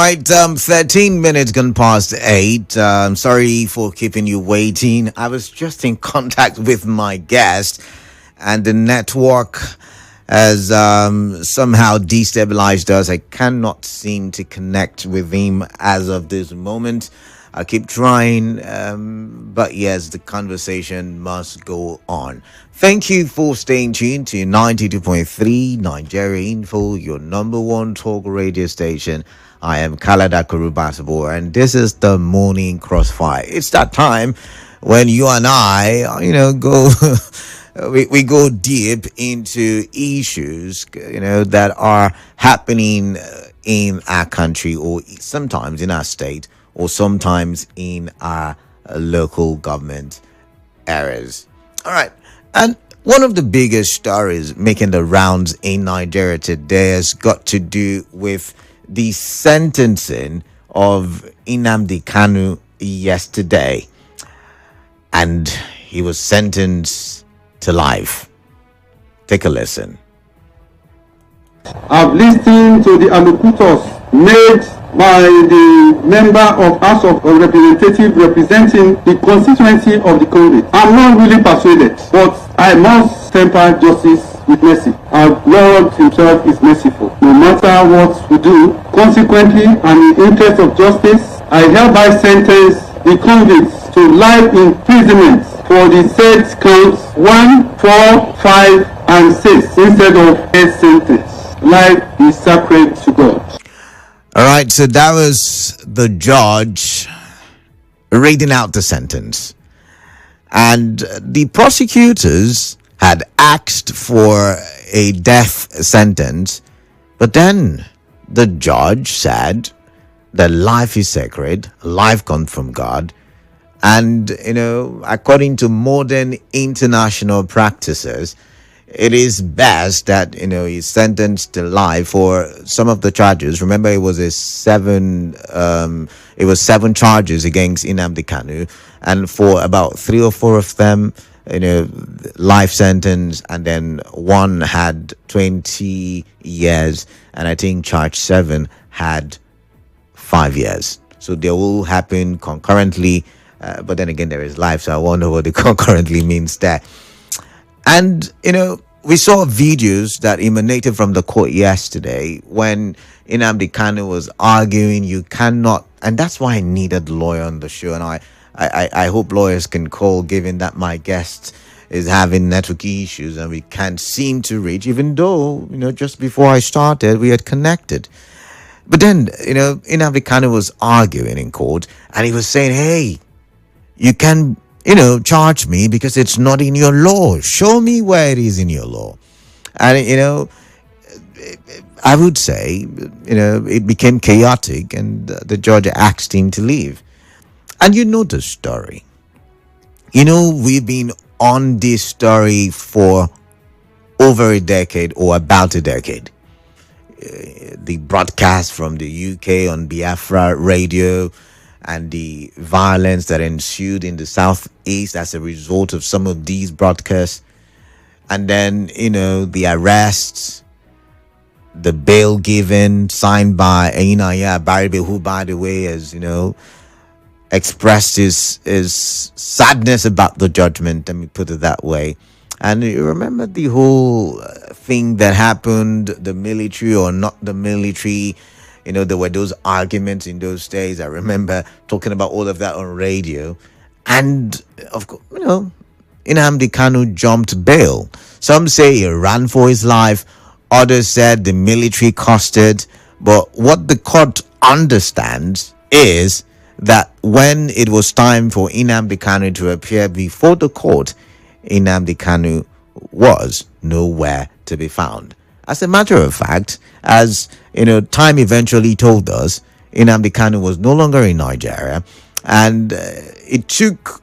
right, 13 minutes gone past 8. I'm sorry for keeping you waiting. I was just in contact with my guest, and the network has somehow destabilized us. I cannot seem to connect with him as of this moment. I keep trying, but yes, the conversation must go on. Thank you for staying tuned to 92.3 Nigeria Info, your number one talk radio station. I am Kaladakoru Batubo, and this is the Morning Crossfire. It's that time when you and I, go we go deep into issues, that are happening in our country, or sometimes in our state, or sometimes in our local government areas. All right. And one of the biggest stories making the rounds in Nigeria today has got to do with the sentencing of Nnamdi Kanu yesterday. And he was sentenced to life. Take a listen. I've listened to the allocutors made by the member of House of Representatives representing the constituency of the Congress. I'm not really persuaded, but I must temper justice with mercy. Our Lord himself is merciful. No matter what we do, consequently, and in the interest of justice, I hereby sentence the convicts to life imprisonment for the said counts 1, 4, 5, and 6 instead of death sentence. Life is sacred to God. All right, so that was the judge reading out the sentence. And the prosecutors had asked for a death sentence, but then the judge said that life is sacred, life comes from God. And, according to modern international practices, it is best that, he's sentenced to life for some of the charges. Remember, it was seven charges against Nnamdi Kanu, and for about 3 or 4 of them, life sentence, and then one had 20 years, and I think charge 7 had 5 years. So they will happen concurrently, but then again, there is life, so I wonder what the concurrently means there. And, we saw videos that emanated from the court yesterday when Nnamdi Kanu was arguing you cannot, and that's why I needed a lawyer on the show. And I hope lawyers can call, given that my guest is having network issues and we can't seem to reach, even though, just before I started, we had connected. But then, Nnamdi Kanu was arguing in court, and he was saying, hey, you can charge me because it's not in your law. Show me where it is in your law. And, I would say, it became chaotic, and the judge asked him to leave. And the story. We've been on this story for over a decade, or about a decade. The broadcast from the UK on Biafra radio, and the violence that ensued in the southeast as a result of some of these broadcasts. And then, the arrests, the bail given, signed by Ainaya Baribe, who, by the way, has, expressed his sadness about the judgment, let me put it that way. And you remember the whole thing that happened, the military or not the military. There were those arguments in those days. I remember talking about all of that on radio. And, of course, Nnamdi Kanu jumped bail. Some say he ran for his life. Others said the military costed. But what the court understands is that when it was time for Nnamdi Kanu to appear before the court, Nnamdi Kanu was nowhere to be found. As a matter of fact, as time eventually told us, Nnamdi Kanu was no longer in Nigeria, and it took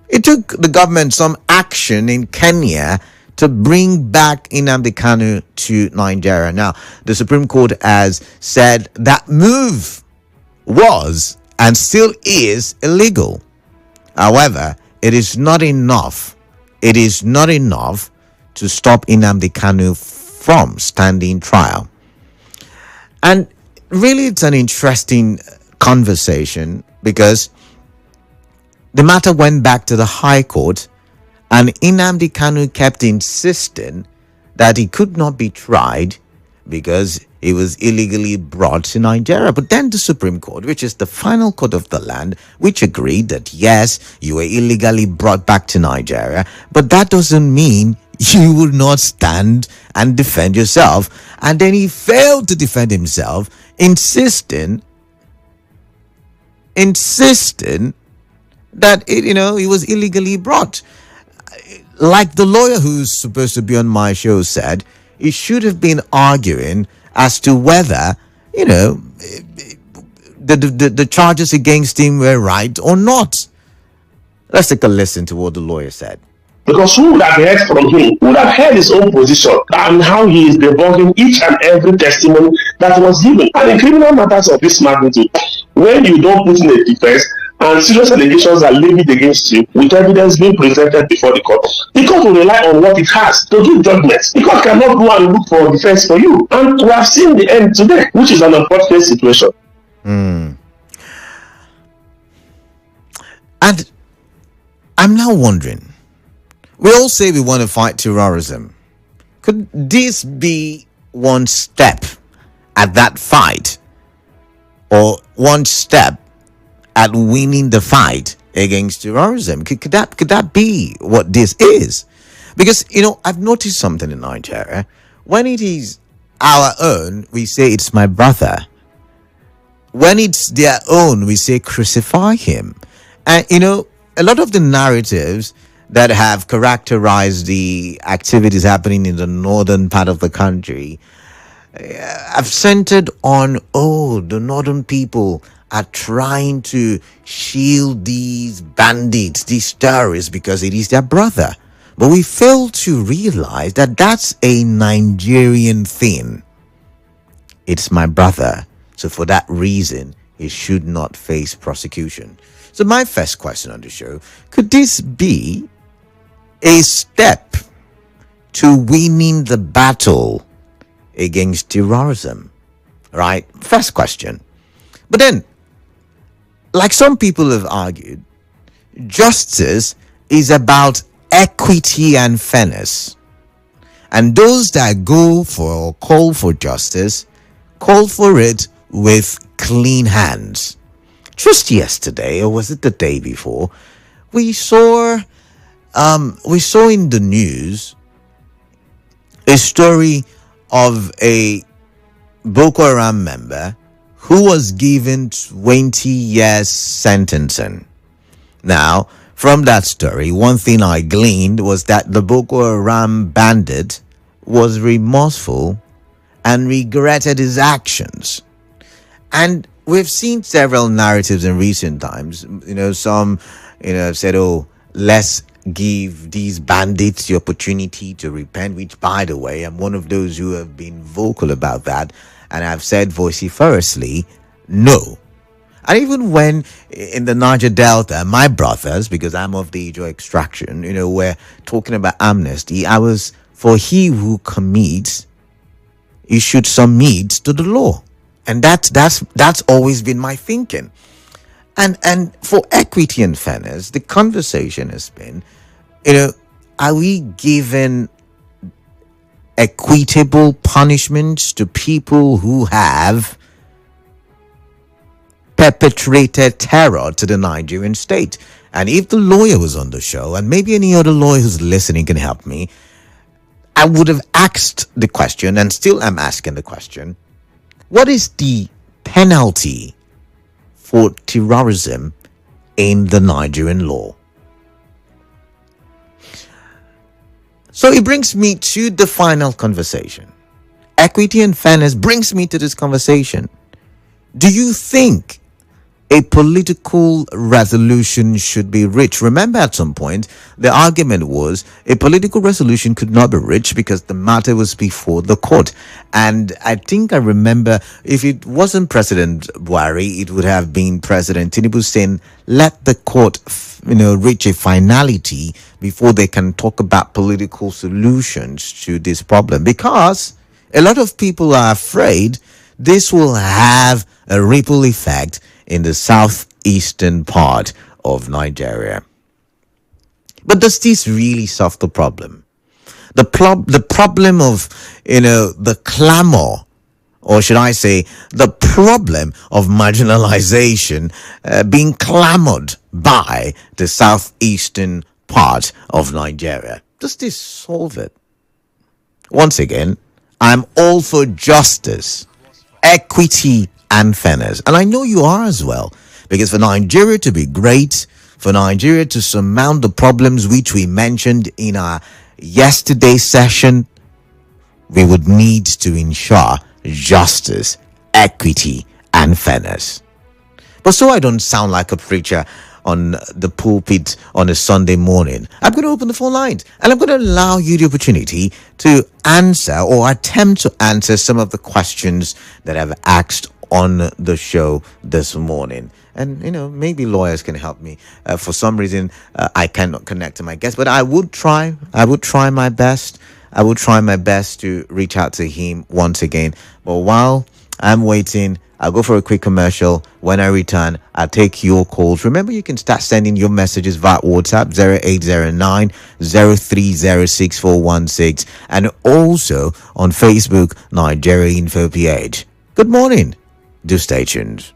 the government some action in Kenya to bring back Nnamdi Kanu to Nigeria. Now, the Supreme Court has said that move was and still is illegal. However, it is not enough. It is not enough to stop Nnamdi Kanu from standing trial. And really, it's an interesting conversation because the matter went back to the High Court, and Nnamdi Kanu kept insisting that he could not be tried because he was illegally brought to Nigeria. But then the Supreme Court, which is the final court of the land, which agreed that yes, you were illegally brought back to Nigeria, but that doesn't mean you would not stand and defend yourself. And then he failed to defend himself, insisting that he was illegally brought. Like the lawyer who's supposed to be on my show said, he should have been arguing as to whether the charges against him were right or not. Let's take a listen to what the lawyer said. Because who would have heard from him would have heard his own position and how he is debunking each and every testimony that was given. And in criminal matters of this magnitude, when you don't put in a defense and serious allegations are levied against you with evidence being presented before the court will rely on what it has to give judgments. The court cannot go and look for defense for you. And we have seen the end today, which is an unfortunate situation. And I'm now wondering, we all say we want to fight terrorism. Could this be one step at that fight, or one step at winning the fight against terrorism? Could that be what this is? Because I've noticed something in Nigeria. When it is our own, we say it's my brother. When it's their own, we say crucify him. And a lot of the narratives that have characterized the activities happening in the northern part of the country have centered on, the northern people are trying to shield these bandits, these terrorists, because it is their brother. But we fail to realize that that's a Nigerian thing. It's my brother. So for that reason, he should not face prosecution. So my first question on the show, could this be a step to winning the battle against terrorism? Right? First question. But then, like some people have argued, justice is about equity and fairness. And those that go for or call for justice, call for it with clean hands. Just yesterday, or was it the day before, we saw in the news a story of a Boko Haram member who was given 20 years sentencing. Now, from that story, one thing I gleaned was that the Boko Haram bandit was remorseful and regretted his actions. And we've seen several narratives in recent times. Some have said, let's give these bandits the opportunity to repent, which, by the way, I'm one of those who have been vocal about that. And I've said vociferously, no. And even when in the Niger Delta, my brothers, because I'm of the Ijo extraction, we're talking about amnesty, I was for he who commits, he should submit to the law. And that's always been my thinking. And for equity and fairness, the conversation has been, are we giving equitable punishments to people who have perpetrated terror to the Nigerian state? And if the lawyer was on the show, and maybe any other lawyer who's listening can help me, I would have asked the question, and still am asking the question, what is the penalty for terrorism in the Nigerian law? So it brings me to the final conversation. Equity and fairness brings me to this conversation. Do you think a political resolution should be reached? Remember, at some point, the argument was a political resolution could not be reached because the matter was before the court. And I think I remember, if it wasn't President Buhari, it would have been President Tinubu saying, let the court, reach a finality before they can talk about political solutions to this problem. Because a lot of people are afraid this will have a ripple effect in the southeastern part of Nigeria. But does this really solve the problem? The problem of, the clamor, or should I say, the problem of marginalization being clamored by the southeastern part of Nigeria. Does this solve it? Once again, I'm all for justice, equity, and fairness. And I know you are as well. Because for Nigeria to be great, for Nigeria to surmount the problems which we mentioned in our yesterday session, we would need to ensure justice, equity, and fairness. But so I don't sound like a preacher on the pulpit on a Sunday morning, I'm going to open the phone lines and I'm going to allow you the opportunity to answer or attempt to answer some of the questions that I've asked on the show this morning. And, maybe lawyers can help me. For some reason, I cannot connect to my guest, but I would try. I would try my best. I will try my best to reach out to him once again. But while I'm waiting, I'll go for a quick commercial. When I return, I'll take your calls. Remember, you can start sending your messages via WhatsApp 0809 0306416 and also on Facebook, Nigeria Info PH. Good morning. Do stay tuned.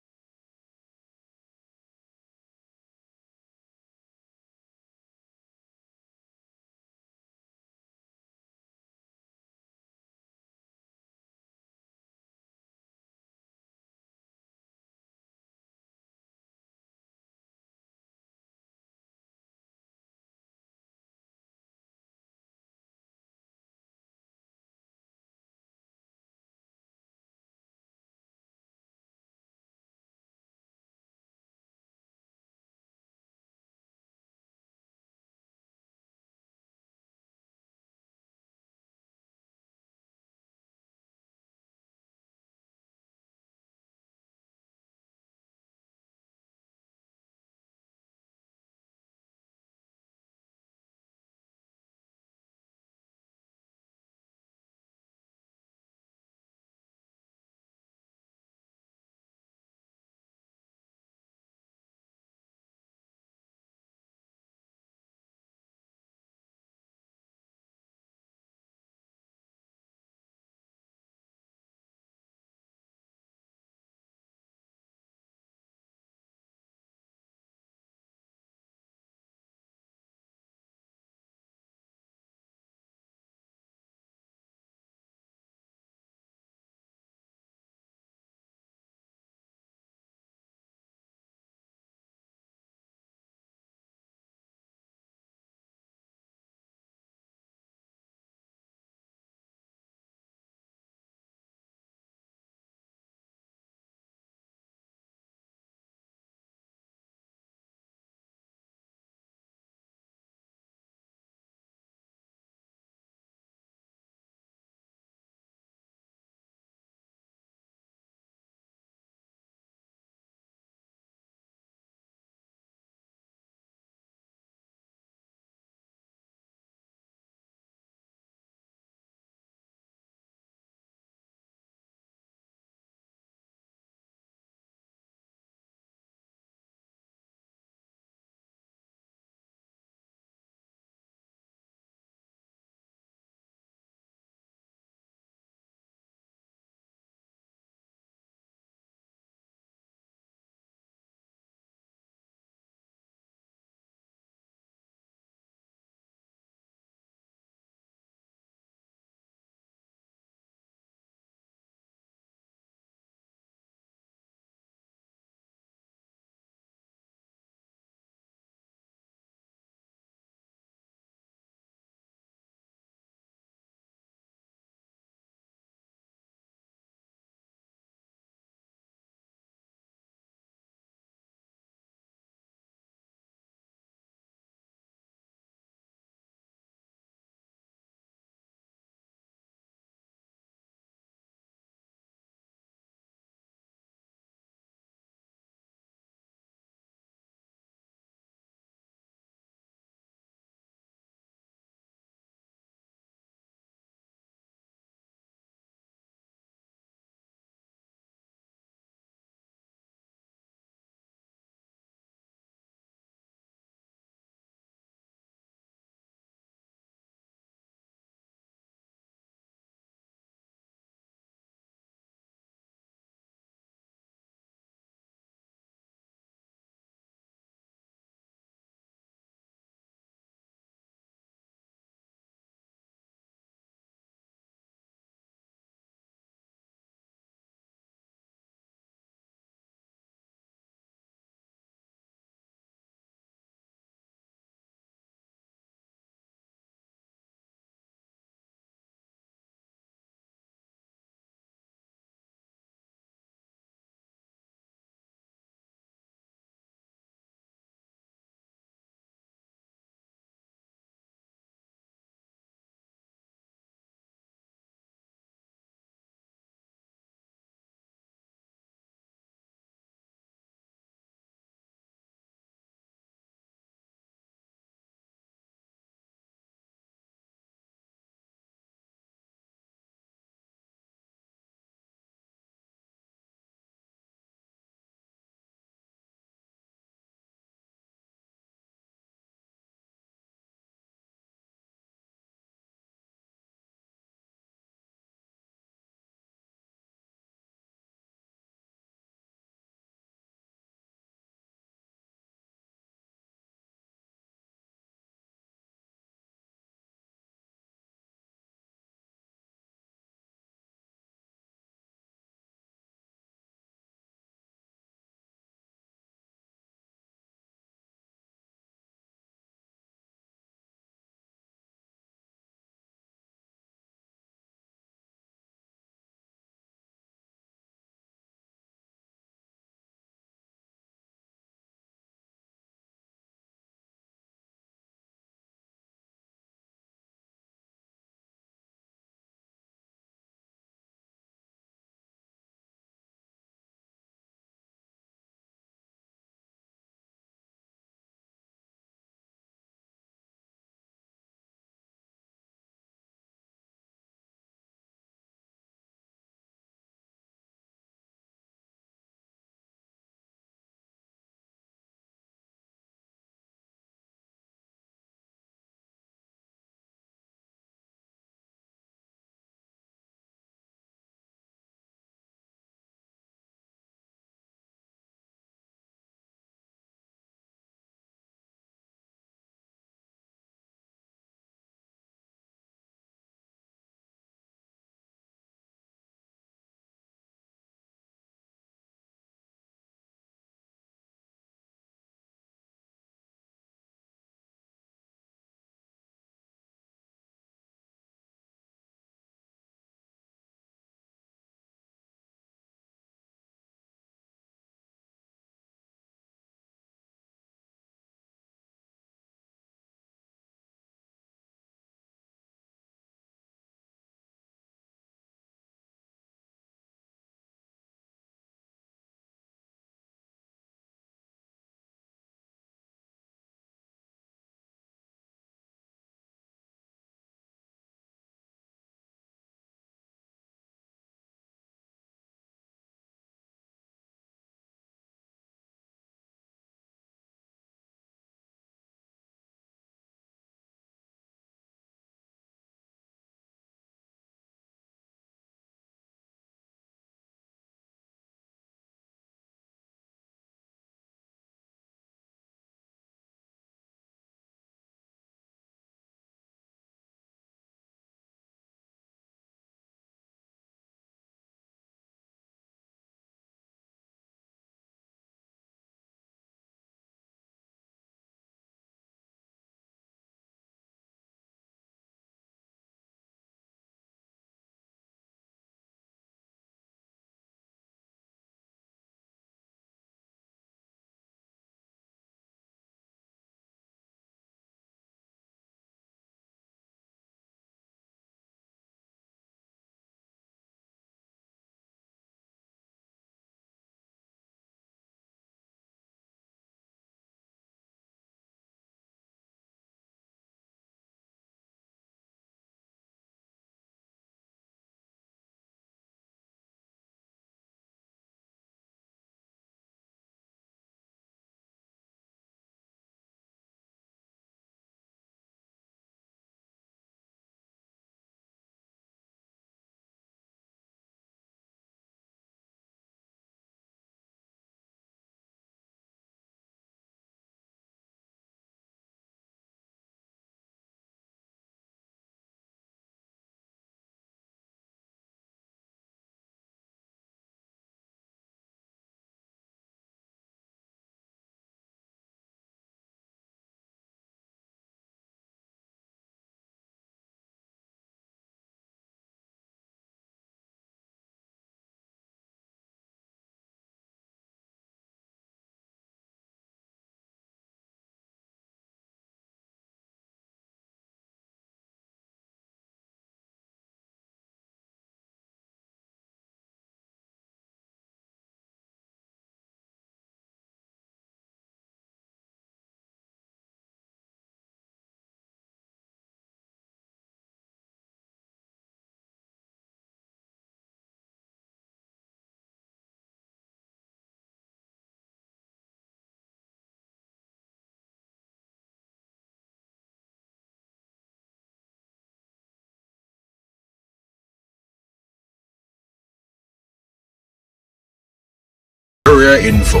Nigeria Info.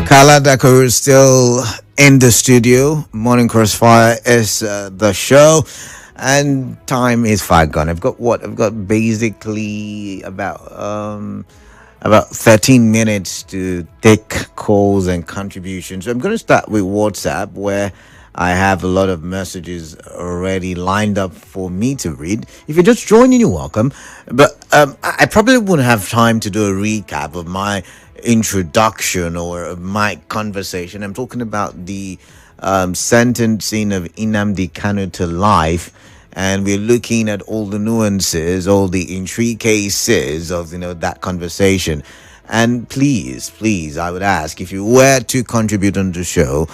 Kaladakoru is still in the studio. Morning Crossfire is the show, and time is far gone. I've got basically about 13 minutes to take calls and contributions. So I'm going to start with WhatsApp, where I have a lot of messages already lined up for me to read. If you're just joining, you're welcome. But I probably wouldn't have time to do a recap of my introduction or my conversation. I'm talking about the sentencing of Nnamdi Kanu to life. And we're looking at all the nuances, all the intricacies of, that conversation. And please, I would ask, if you were to contribute on the show,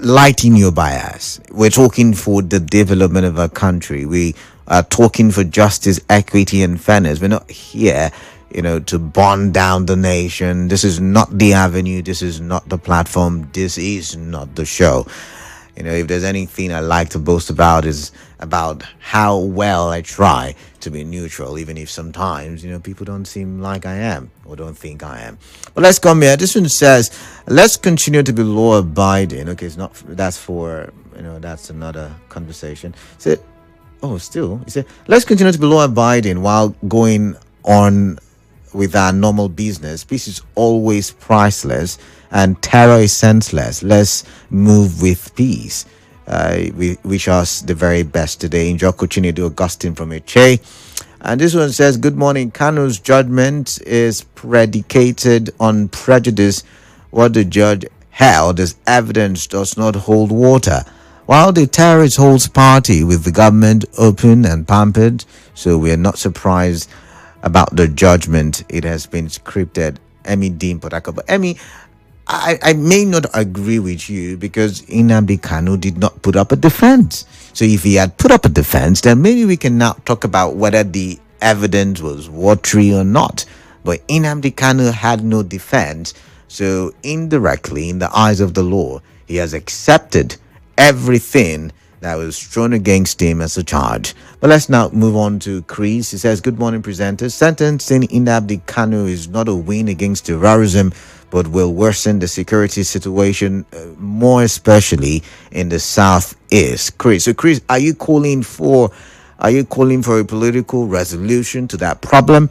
lighten your bias. We're talking for the development of our country. We are talking for justice, equity, and fairness. We're not here, to burn down the nation. This is not the avenue. This is not the platform. This is not the show. If there's anything I like to boast about, is about how well I try to be neutral, even if sometimes, people don't seem like I am or don't think I am. But let's come here. This one says, let's continue to be law abiding. Okay, it's not, that's for, that's another conversation. So, he said, let's continue to be law abiding while going on with our normal business. Peace is always priceless and terror is senseless. Let's move with peace. We wish us the very best today. Enjoy Kuchinedu Augustine from Eche. And this one says, good morning. Kanu's judgment is predicated on prejudice. What the judge held as evidence does not hold water. While the terrorist holds party with the government open and pampered, so we are not surprised about the judgment. It has been scripted. Emi Dean Potako. But Emi, I may not agree with you, because Nnamdi Kanu did not put up a defense. So if he had put up a defense, then maybe we can now talk about whether the evidence was watery or not. But Nnamdi Kanu had no defense. So indirectly, in the eyes of the law, he has accepted everything that was thrown against him as a charge. But let's now move on to Chris. He says, good morning, presenters. Sentencing Nnamdi Kanu is not a win against terrorism, but will worsen the security situation, more especially in the southeast. Chris, so Chris, are you calling for a political resolution to that problem?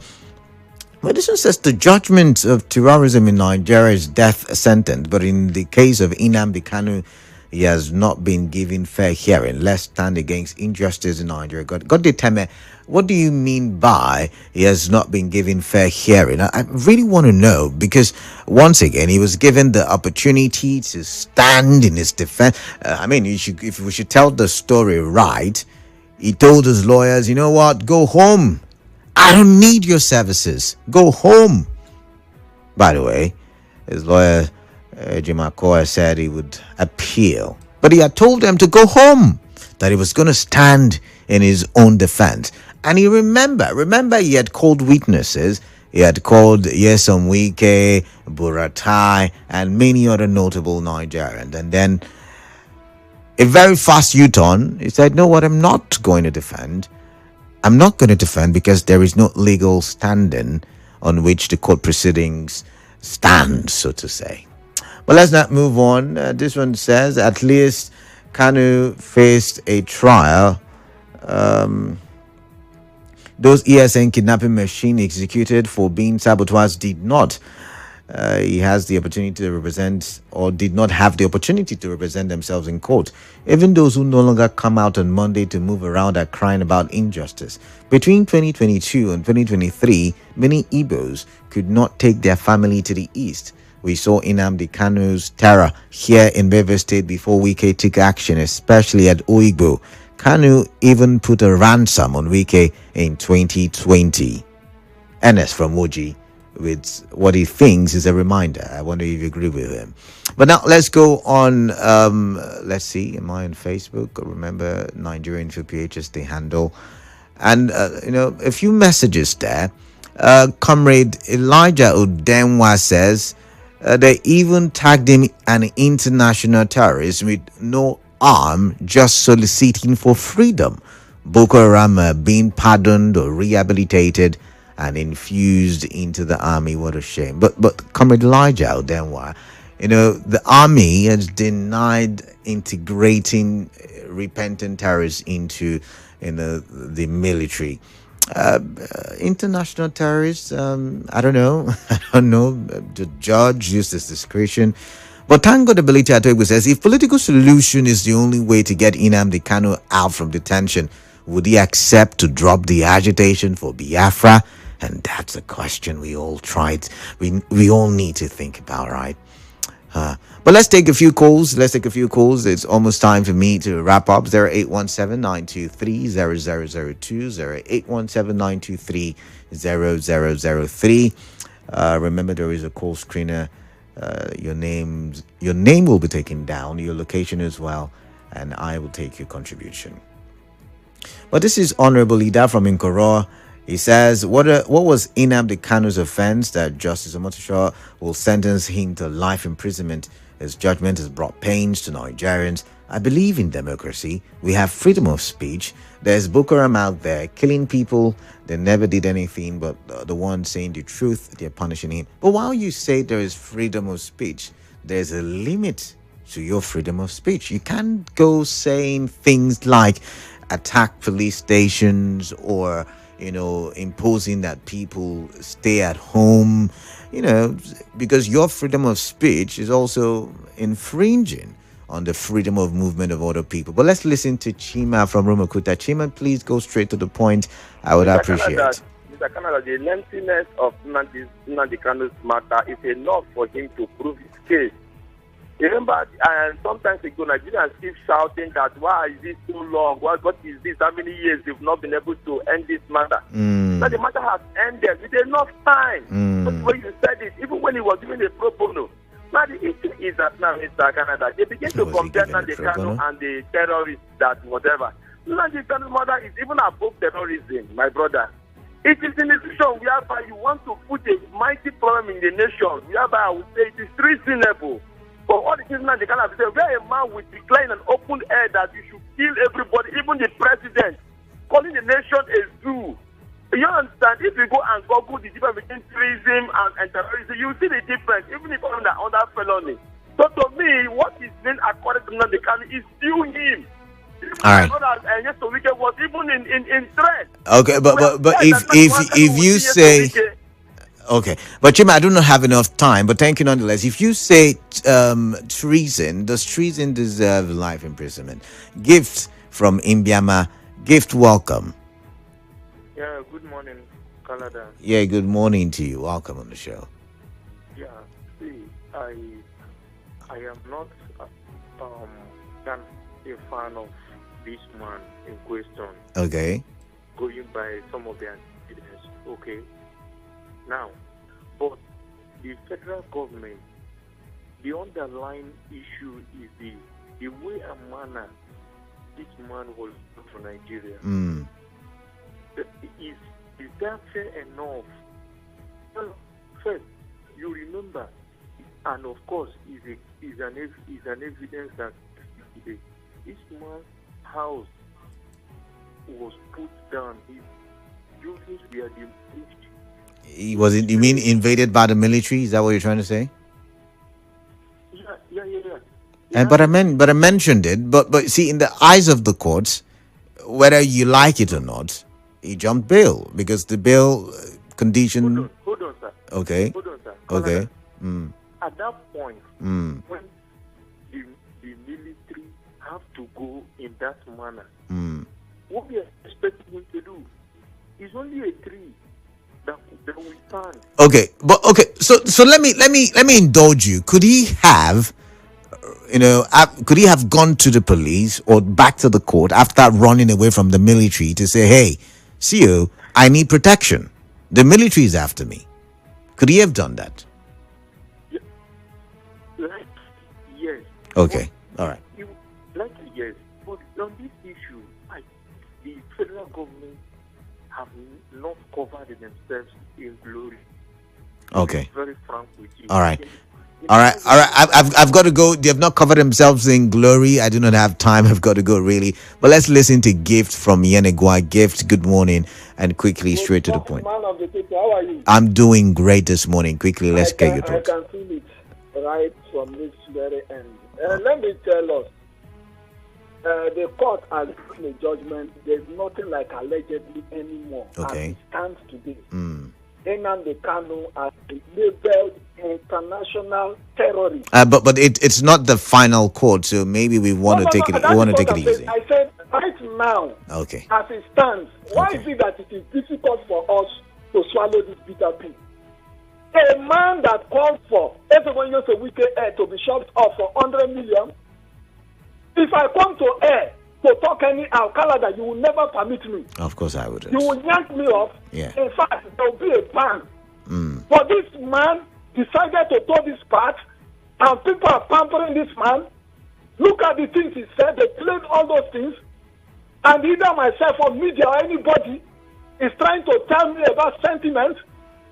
Well, this one says the judgment of terrorism in Nigeria is death sentence, but in the case of Nnamdi Kanu, he has not been given fair hearing. Let's stand against injustice in Nigeria. God determine. What do you mean by he has not been given fair hearing? I really want to know, because once again, he was given the opportunity to stand in his defense. If we should tell the story right, he told his lawyers, you know what, go home. I don't need your services. Go home. By the way, his lawyer, Jim Akoya, said he would appeal. But he had told them to go home, that he was going to stand in his own defense. And he remember he had called witnesses. He had called Yesom Wike, Buratai, and many other notable Nigerians. And then a very fast U-turn, he said, no, what, I'm not going to defend. I'm not going to defend because there is no legal standing on which the court proceedings stand, so to say. But let's not move on. This one says, at least Kanu faced a trial. Those ESN kidnapping machine executed for being sabotaged did not. He has the opportunity to represent, or did not have the opportunity to represent themselves in court. Even those who no longer come out on Monday to move around are crying about injustice. Between 2022 and 2023, many Igbos could not take their family to the east. We saw Nnamdi Kanu's terror here in River State before Wike took action, especially at Oigbo. Kanu even put a ransom on Wike in 2020. Ernest from Oji, with what he thinks is a reminder. I wonder if you agree with him. But now let's go on. Let's see. Am I on Facebook? Remember, Nigerian for PH is the handle. And, a few messages there. Comrade Elijah Odenwa says, they even tagged him an international terrorist with no arm, just soliciting for freedom. Boko Haram being pardoned or rehabilitated. and infused into the army. What a shame. But Comrade Elijah Odenwa, the army has denied integrating repentant terrorists into the military. International terrorists, I don't know. I don't know. The judge used his discretion. But thank God Ability Atoibu says, if political solution is the only way to get Nnamdi Kanu out from detention, would he accept to drop the agitation for Biafra? And that's a question we all we all need to think about, right? But let's take a few calls. It's almost time for me to wrap up. 0817-923-0002, 0817-923-0003. Remember, there is a call screener. Your name will be taken down, your location as well, and I will take your contribution. But this is Honorable Ida from Nkoro. He says, what was Nnamdi Kanu's offense that Justice Omotosho will sentence him to life imprisonment? His judgment has brought pains to Nigerians. I believe in democracy. We have freedom of speech. There's Boko Haram out there killing people. They never did anything, but the one saying the truth, they're punishing him. But while you say there is freedom of speech, there's a limit to your freedom of speech. You can't go saying things like attack police stations or imposing that people stay at home, because your freedom of speech is also infringing on the freedom of movement of other people. But let's listen to Chima from Rumakuta. Chima, please go straight to the point. I would appreciate it. Mr. Canada, the lengthiness of Nnamdi Kanu's matter is enough for him to prove his case. Remember, sometimes ago, Nigerians keep shouting that, why is this so long? What is this? How many years they've not been able to end this matter? Now the matter has ended with enough time. But when you said it, even when he was giving a pro bono, now the issue is that now, Mr. Canada, they begin to compare Nnamdi Kanu and the terrorists that whatever. Nnamdi Kanu's murder is even above terrorism, my brother. It is an institution whereby you want to put a mighty problem in the nation, whereby I would say it is treasonable. For all the things now they can have said, where a man will declare in an open air that you should kill everybody, even the president, calling the nation a zoo. You understand? If you go and Google the difference between treason and terrorism, you see the difference, even if under felony. So to me, what is being according to Nnamdi Kanu is still him. All right. Yes, the weekend was even in threat. Okay, but if you say. Okay, but Chima, I do not have enough time, but thank you nonetheless. If you say treason, does treason deserve life imprisonment? Gift from Imbiama. Gift, welcome. Yeah, good morning, Canada. Yeah, good morning to you. Welcome on the show. Yeah, see, I am not a fan of this man in question. Okay. Going by some of the antecedents. Okay. Now, but the federal government, the underlying issue is the way and manner this man was brought to Nigeria. Is that fair enough? Well, first, you remember, and of course, is an evidence that this man's house was put down. His buildings were demolished. You mean invaded by the military? Is that what you're trying to say? Yeah. But I mentioned it. But see, in the eyes of the courts, whether you like it or not, he jumped bail because the bail condition. Hold on, sir. Okay. Hold on, sir. Okay. At that point, when the military have to go in that manner, what we are expecting him to do is only a tree. That we stand. Okay, so let me indulge you. Could he have, could he have gone to the police or back to the court after running away from the military to say, "Hey, see you, I need protection. The military is after me." Could he have done that? Yes. Okay, all right. Yes, but on this issue, the federal government have not covered themselves in glory. Okay. Very frank with you. All right. All right, all right. I've got to go. They have not covered themselves in glory. I do not have time. I've got to go really. But let's listen to Gift from Yenegua. Gift, good morning, and quickly straight to the point. Man of the people, how are you? I'm doing great this morning. Quickly, let's get your thoughts. I can feel it right from this very end. Let me tell us, the court has given a judgment. There's nothing like allegedly anymore. Okay. As it stands today. Nnamdi Kanu has been labeled international terrorist. But it's not the final court, so maybe we want to take it. We want to take it easy. I said right now. Okay. As it stands, why is it that it is difficult for us to swallow this bitter pill? A man that called for everyone used a wicked air to be shot off for 100 million. If I come to air to talk anyhow, Canada, you will never permit me. Of course I wouldn't. You will yank me off. Yeah. In fact, there will be a ban. But this man decided to do this part, and people are pampering this man. Look at the things he said. They played all those things. And either myself or media or anybody is trying to tell me about sentiments.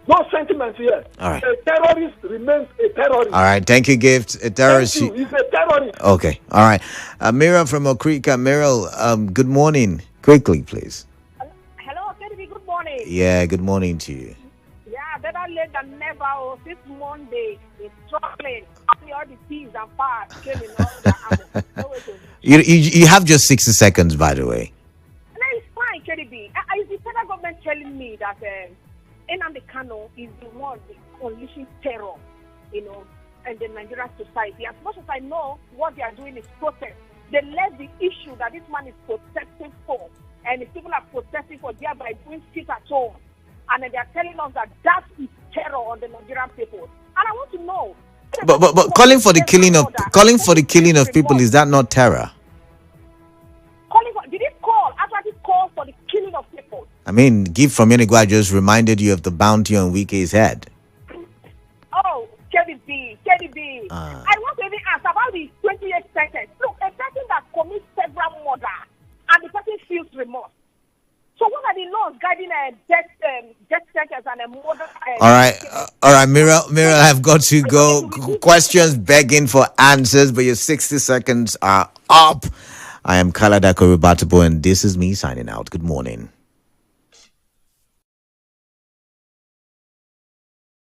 No sentiments here. All right. A terrorist remains a terrorist. All right. Thank you, Gift. A terrorist. Thank you. He's a terrorist. Okay. All right. Mira from Okrika. Meryl, good morning. Quickly, please. Hello, Kennedy. Good morning. Yeah, good morning to you. Yeah, better late than never. Oh, this Monday is struggling. All the thieves and parts came in all the You have just 60 seconds, by the way. No, it's fine, Kennedy. Is the federal government telling me that Nnamdi Kanu is the one unleashing terror, in the Nigerian society? As much as I know, what they are doing is protest. They left the issue that this man is protesting for, and the people are protesting for, thereby doing sit at home. And then they are telling us that that is terror on the Nigerian people. And I want to know. But calling for the killing of people, is that not terror? Did it call? Actually call for the killing of people. I mean, Gift from Yenegua just reminded you of the bounty on Wike's head. Oh, KDB. I want to even ask about the 28 sentence. Look, a person that commits several murders and the person feels remorse. So what are the laws guiding a death sentence and a murder? All right, Mira, I've got to go. Questions begging for answers, but your 60 seconds are up. I am Kaladakoru Batubo, and this is me signing out. Good morning.